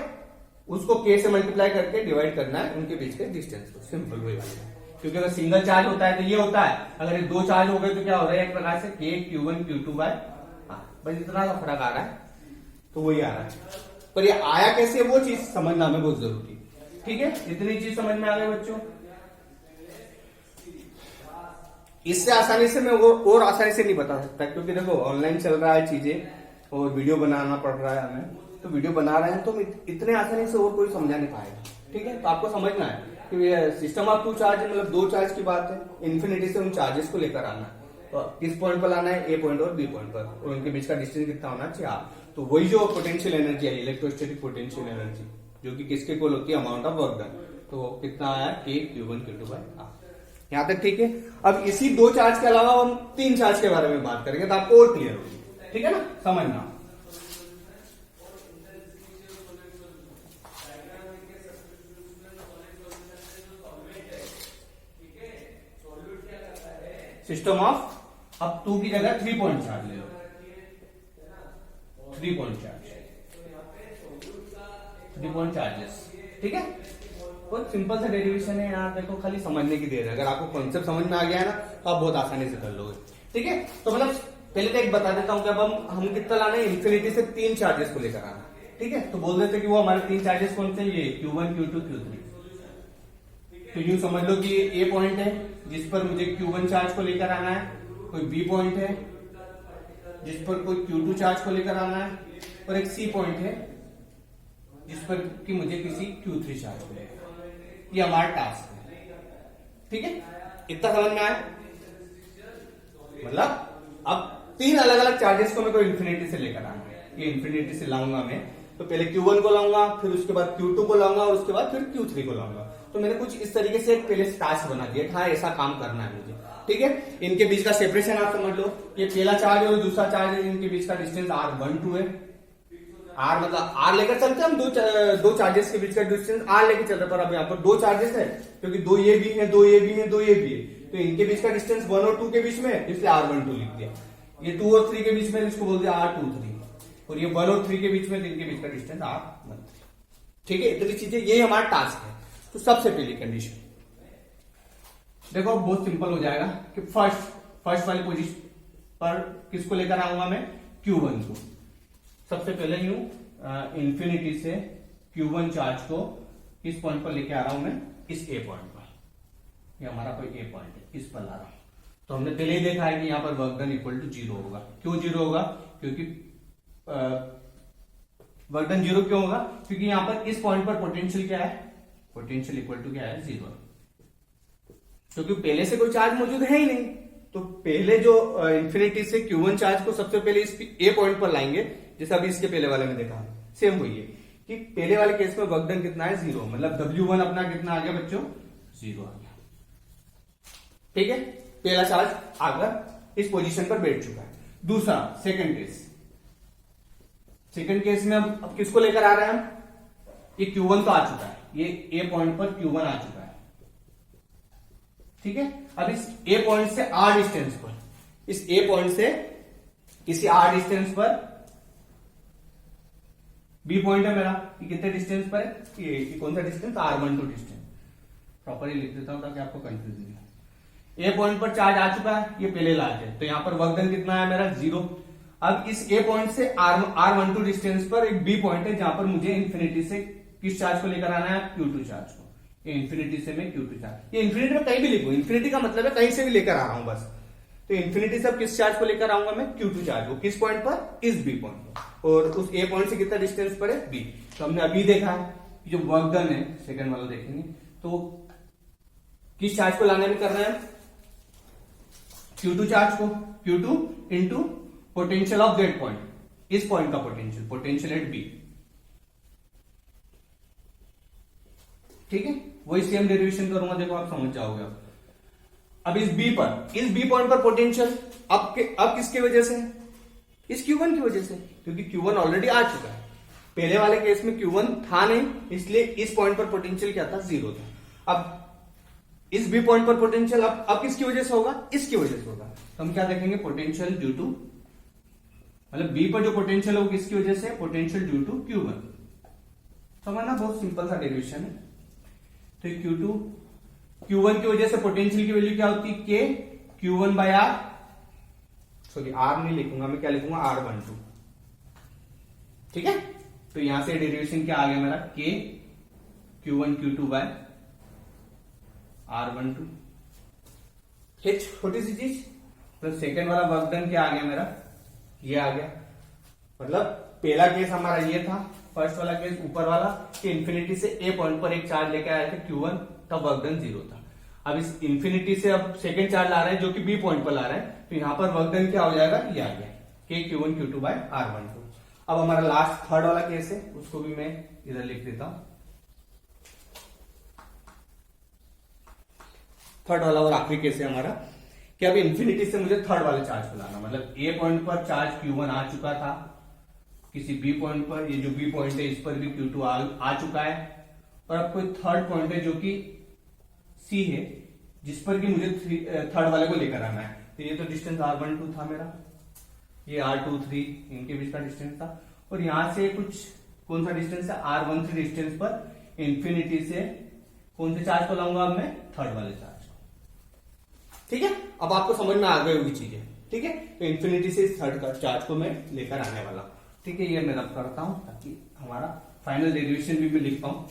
[SPEAKER 1] उसको K से मल्टीप्लाई करके डिवाइड करना है उनके बीच के डिस्टेंस को, सिंपल वही बात है। क्योंकि अगर सिंगल चार्ज होता है तो ये होता है, अगर ये 2 चार्ज हो गए तो क्या हो रहा है, एक प्रकार से K Q1 Q2 by R, बस इतना सा फर्क आ रहा है, तो वही आ रहा है। पर ये आया कैसे वो चीज समझना हमें बहुत जरूरी है, ठीक है। इतनी चीज समझ में आ गई बच्चों, इससे आसानी से मैं और आसानी से नहीं बता सकता, क्योंकि देखो ऑनलाइन चल रहा है चीजें और वीडियो बनाना पड़ रहा है हमें, तो वीडियो बना रहे हैं तो इतने आसानी से और कोई समझा नहीं पाएगा, ठीक है। तो आपको समझना है कि सिस्टम ऑफ 2 चार्ज मतलब 2 चार्ज की बात है, इन्फिनिटी से उन चार्जेस को लेकर आना है, तो किस पॉइंट पर लाना है, ए पॉइंट और बी पॉइंट पर, और उनके बीच का डिस्टेंस कितना होना चाहिए, तो वही जो पोटेंशियल एनर्जी है, इलेक्ट्रोस्टैटिक पोटेंशियल एनर्जी, जो कि किसके इक्वल होती है, अमाउंट ऑफ वर्क डन। तो कितना आया, K Q1 Q2 by R। यहां तक ठीक है। अब इसी 2 चार्ज के अलावा हम 3 चार्ज के बारे में बात करेंगे तो आपको और क्लियर होगी, ठीक है ना, समझना। सिस्टम ऑफ अब 2 की जगह 3 पॉइंट चार्ज ले लो, 3 पॉइंट चार्जेस, ठीक है। बहुत सिंपल सा डेरिवेशन है यार, देखो खाली समझने की देर है, अगर आपको कॉन्सेप्ट समझ में आ गया है ना तो आप बहुत आसानी से कर लोगे, ठीक है। तो मतलब पहले तो एक बता देता हूं कि अब हम कितना लाना है, इन्फिनिटी से 3 चार्जेस को लेकर आना, ठीक है। तो बोल देते कि वो हमारे 3 चार्जेस कौन से, ये Q1 Q2 Q3। तो यूं समझ लो कि ये ए पॉइंट है जिस पर मुझे Q1 चार्ज को लेकर आना है, कोई बी पॉइंट है जिस पर कोई Q2 चार्ज को लेकर आना है, और एक सी पॉइंट है जिस पर कि मुझे किसी Q3 चार्ज को लेकर आना है। ये हमारा टास्क है, ठीक है। इतना समझ में आया? मतलब अब 3 अलग अलग चार्जेस को मेरे को इन्फिनिटी से लेकर आना है। ये इन्फिनिटी से लाऊंगा मैं, तो पहले Q1 को लाऊंगा, फिर उसके बाद Q2 को लाऊंगा, और उसके बाद फिर Q3 को लाऊंगा। तो मैंने कुछ इस तरीके से एक पहले टास्क बना दिया, हाँ ऐसा काम करना है मुझे, ठीक है। इनके बीच का सेपरेशन आप समझ लो, ये पहला चार्ज और दूसरा चार्ज है, इनके बीच का डिस्टेंस R12 है। R मतलब R लेकर चलते हैं हम, दो चार्जेस के बीच का डिस्टेंस R लेकर चल रहे, पर अब यहाँ पर 2 चार्जेस है, क्योंकि 2 ये भी है, 2 ये भी है, 2 ये भी है, तो इनके बीच का डिस्टेंस 1 और 2 के बीच में, इसलिए R12 लिख दिया। ये 2 और 3 के बीच में, इसको बोल दिया R23, और ये 1 और 3 के बीच में, इनके बीच का डिस्टेंस R13, ठीक है। इतनी चीजें, ये हमारा टास्क है। तो सबसे पहली कंडीशन देखो, बहुत सिंपल हो जाएगा कि फर्स्ट वाली पोजीशन पर किसको लेकर आऊंगा मैं, Q1 को। सबसे पहले यूं इंफिनिटी से Q1 चार्ज को किस पॉइंट पर लेके आ रहा हूं मैं, इस ए पॉइंट पर। ये हमारा कोई ए पॉइंट है, इस पर ला रहा हूं। तो हमने पहले ही देखा है कि यहां पर वर्क डन इक्वल टू 0 होगा। क्यों 0 होगा? क्योंकि वर्क डन 0 क्यों होगा? क्योंकि यहां पर इस पॉइंट पर पोटेंशियल क्या है, पोटेंशियल इक्वल टू क्या है, 0। क्योंकि पहले से कोई चार्ज मौजूद है ही नहीं, तो पहले जो इंफिनिटी से Q1 चार्ज को सबसे पहले इस ए पॉइंट पर लाएंगे, जैसे अभी इसके पहले वाले में देखा, सेम वही है कि पहले वाले केस में वर्क डन कितना है, 0। मतलब W1 अपना कितना आ गया बच्चों, 0 आ गया, ठीक है। पहला चार्ज आकर इस पोजीशन पर बैठ चुका है। दूसरा सेकंड केस में अब किसको लेकर आ रहे हैं हम, ये Q1 तो आ चुका है, ये ए पॉइंट पर Q1 आ चुका है, ठीक है। अब इस ए पॉइंट से R डिस्टेंस पर, इस ए पॉइंट से किसी R डिस्टेंस पर बी पॉइंट है मेरा, ये कितने डिस्टेंस पर है, ये कौन सा डिस्टेंस, R12 डिस्टेंस। प्रॉपरली लिख देता हूं ताकि आपको कंफ्यूजन नहीं। ए पॉइंट पर चार्ज आ चुका है, ये पहले लार्ज है, तो यहां पर वर्क डन कितना है मेरा, 0। अब इस ए पॉइंट से R12 डिस्टेंस पर एक बी पॉइंट है, जहां पर मुझे इंफिनिटी से किस चार्ज को लेकर आना है, Q2 चार्ज को। ये इंफिनिटी से मैं Q2 चार्ज, ये इंफिनिटी में कहीं भी लिखूं, इंफिनिटी का मतलब है कहीं से भी लेकर आ रहा हूं बस। तो इंफिनिटी से अब किस चार्ज को लेकर आऊंगा मैं, Q2 चार्ज को। किस पॉइंट पर, इस बी पॉइंट पर, और उस ए पॉइंट से कितना डिस्टेंस पर है, बी। तो हमने अभी देखा है कि जो वर्क डन है, सेकंड वाला देखेंगे, तो किस चार्ज को लाने में कर रहे हैं, Q2 चार्ज को। Q2 into potential of that point, इस पॉइंट का पोटेंशियल एट बी, ठीक है। वही सेम डेरिवेशन करूंगा, देखो आप समझ जाओगे। अब इस बी पॉइंट पर पोटेंशियल अब किसकी वजह से, इस Q1 की वजह से, क्योंकि Q1 ऑलरेडी आ चुका है। पहले वाले केस में Q1 था नहीं, इसलिए इस पॉइंट पर पोटेंशियल क्या था, 0 था। अब इस बी पॉइंट पर पोटेंशियल अब किसकी वजह से होगा, इसकी वजह से होगा। तो हम क्या देखेंगे, पोटेंशियल ड्यू टू, मतलब बी पर जो पोटेंशियल है वो किसकी वजह से, पोटेंशियल ड्यू टू Q1। समझना, बहुत सिंपल सा डेरिवेशन है। तो Q1 की वजह से पोटेंशियल की वैल्यू क्या होती है, K Q1 by R, sorry R नहीं लिखूंगा मैं, क्या लिखूंगा, R12, ठीक है। तो यहां से डेरिवेशन क्या आ गया मेरा, K Q1 Q2 bye R12, ठीक, छोटी सी चीज। तो सेकंड वाला वर्क डन क्या आ गया मेरा, ये आ गया। मतलब पहला केस हमारा ये था, फर्स्ट वाला केस ऊपर वाला, कि इंफिनिटी से ए पॉइंट पर एक चार्ज लेकर आए थे Q1, तब वर्क डन 0 था। अब इस इंफिनिटी से अब सेकंड चार्ज ला रहे हैं जो कि बी पॉइंट पर ला रहे हैं, तो यहां पर वर्क डन क्या हो जाएगा, ये आ गया, K Q1 Q2 bye R12। अब हमारा लास्ट थर्ड वाला केस है, उसको भी मैं इधर लिख देता हूं। थर्ड वाला और आखिरी केस है हमारा कि अब इंफिनिटी से मुझे थर्ड वाले चार्ज को लाना, मतलब ए पॉइंट पर चार्ज Q1 आ चुका था, किसी बी पॉइंट पर, ये जो बी पॉइंट है इस पर भी Q2 आ चुका है, और अब कोई थर्ड पॉइंट है जो कि C है, जिस पर कि मुझे थर्ड वाले को लेकर आना है। तो ये तो डिस्टेंस R12 था मेरा, ये R23 इनके बीच का डिस्टेंस था, और यहां से कुछ कौन सा डिस्टेंस है, R13 डिस्टेंस पर इंफिनिटी से कौन से चार्ज को लाऊंगा अब मैं, थर्ड वाले चार्ज को, ठीक है। अब आपको समझ में आ गई होगी चीजें, ठीक है। तो इन्फिनिटी से इस थर्ड का चार्ज को मैं लेकर आने वाला हूं। ठीक है, ये मैं रब करता हूं ताकि हमारा फाइनल डेरिवेशन भी मैं लिख पाऊं।